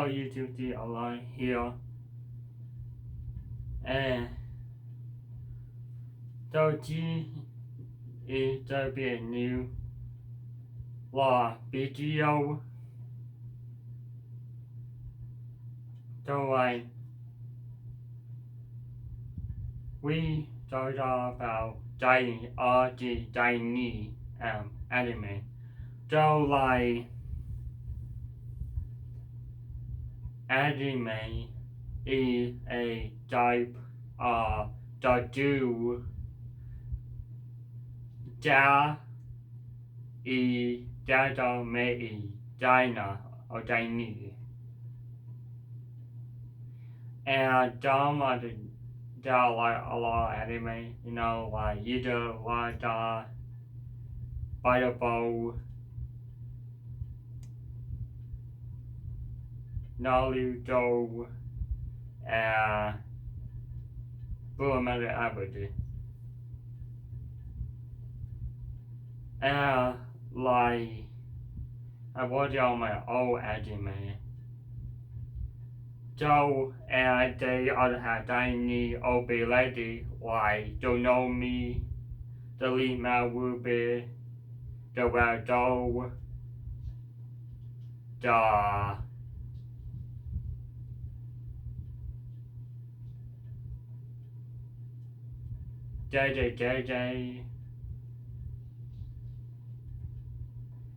Hello YouTube the online here and 手机已在变new 話 video 就係 we talked about Chinese anime 就係 anime is a type of tattoo that are made in China or Chinese. And some of the there are like a lot of anime, you know, like either like Fireball, Naruto, and Fullmetal Alchemist. And like I watch all my old anime. So and they also have tiny OB lady like Don't Know Me, the lead man will be the Red Doll, the JJ,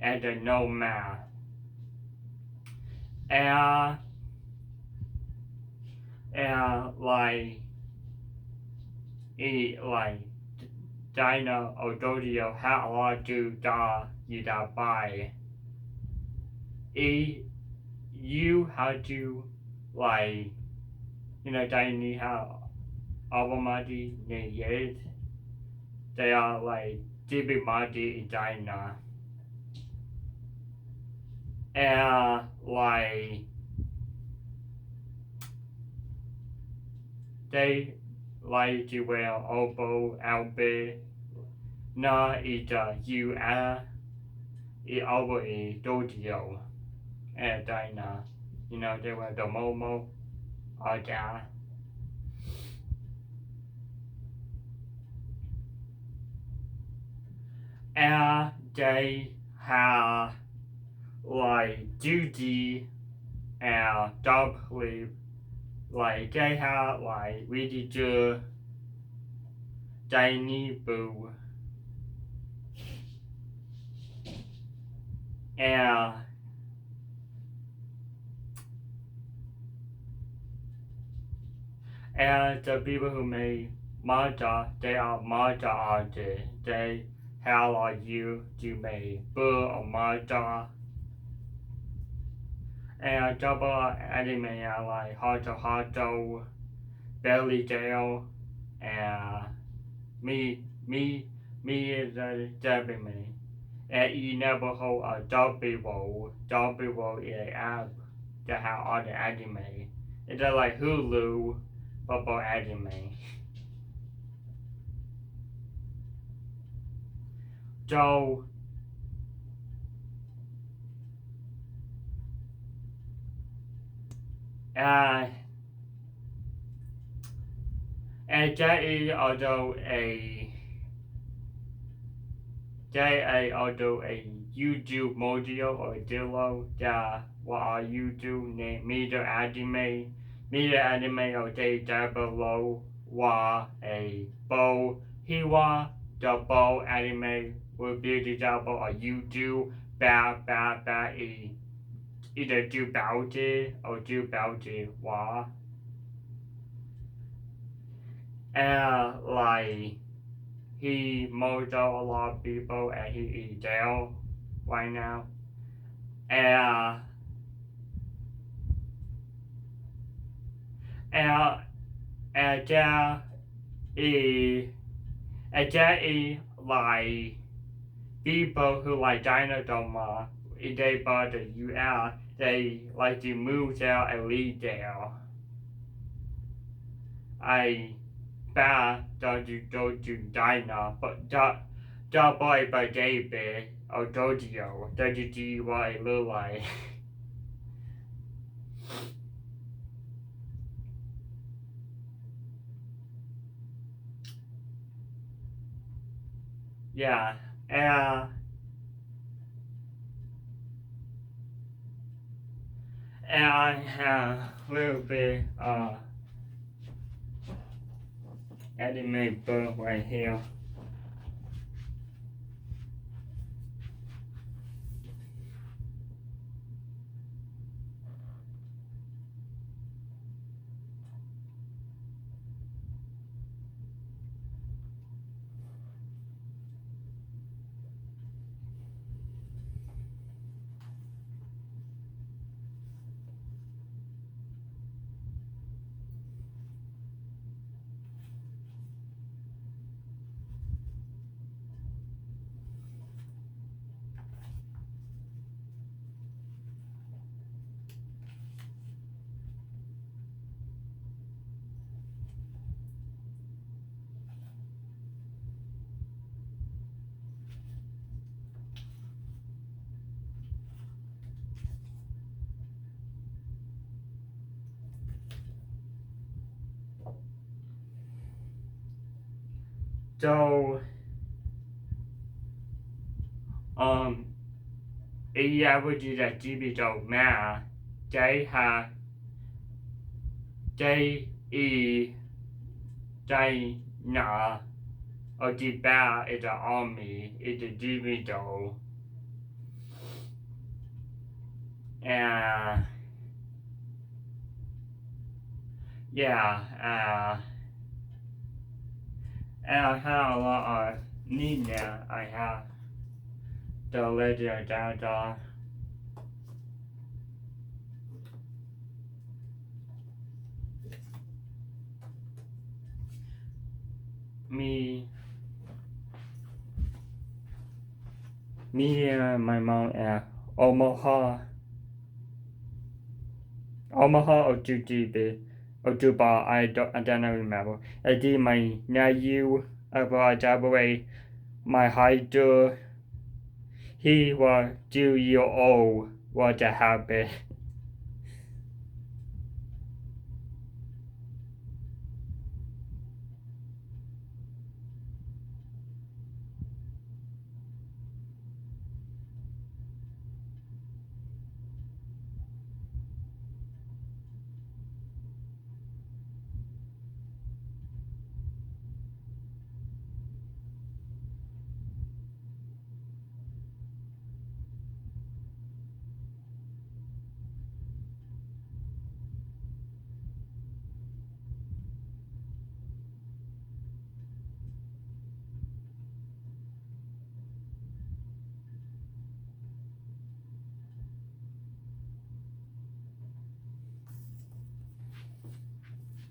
and the Nomad. And like Dino or Dodio had a lot to da you da buy. You had to like Dino have Avamadi yet. They are like DB Madi in China. And like they like to wear oboe LB na ita it over a dojo and China. They wear the Momo or that. And they have like duty and double like they have like really good tiny boo and the people who made manga, they are manga artists. They have like you to make book or manga. And double anime are like Hato, Belly Tail, and me is a Japanese. And you never hold a double is an app that have all the anime. It's like Hulu, but for anime. So and that is although a YouTube module or dealer that what are YouTube name media anime or they down below was a bow hiwa the bow anime will be the double or YouTube bad either do bounty or do bounty wa and like he mowed out a lot of people and he is jail right now. And there is like people who like Dynodoma, they bought the US, they like to move there and live there. I bad that you go to Dina, but that boy by David or Dodio, that you do what it look like. Yeah, and I have a little bit anime book right here. So, ý với chị là chỉ bị đầu mà trái hà trái y trái nọ ở chị ba is the army is the digital and yeah and I have a lot of need now. I have the legend data me and my mom at Omaha or Juba, I don't remember. I did my nephew about away my hider. He was 2 years old. What happened?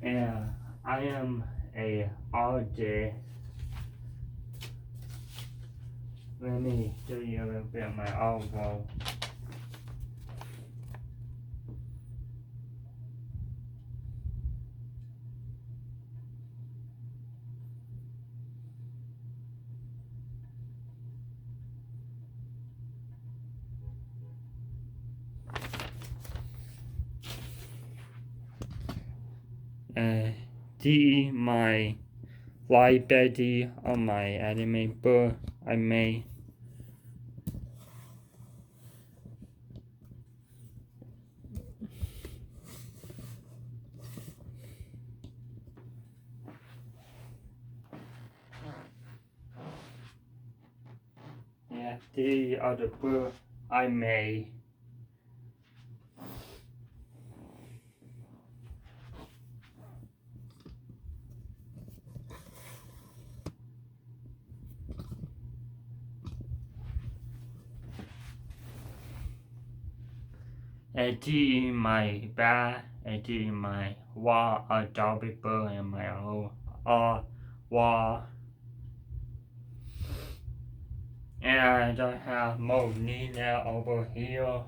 And I am a artist. Let me show you a little bit of my artwork. See my library on my anime book I made. Yeah, these are the book I made. And see my bag, and see my wall, Adobe book, and my whole wall. And I don't have more needle over here.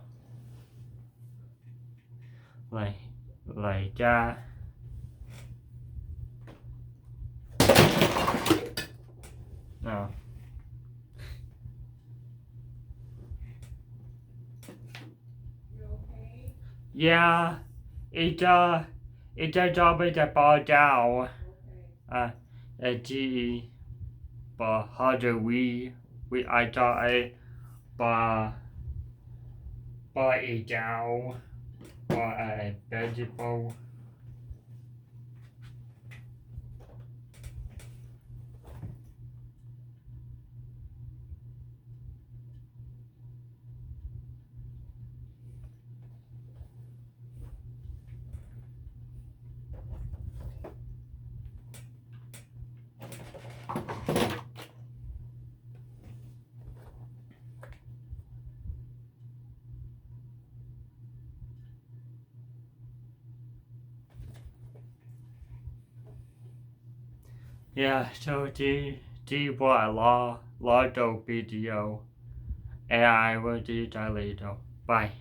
Like that. No. You okay? Yeah, it's a job with a ball down. A G, but how do I got a but a down, but a vegetable. Yeah, so the was a lot of video, and I will do that later. Bye.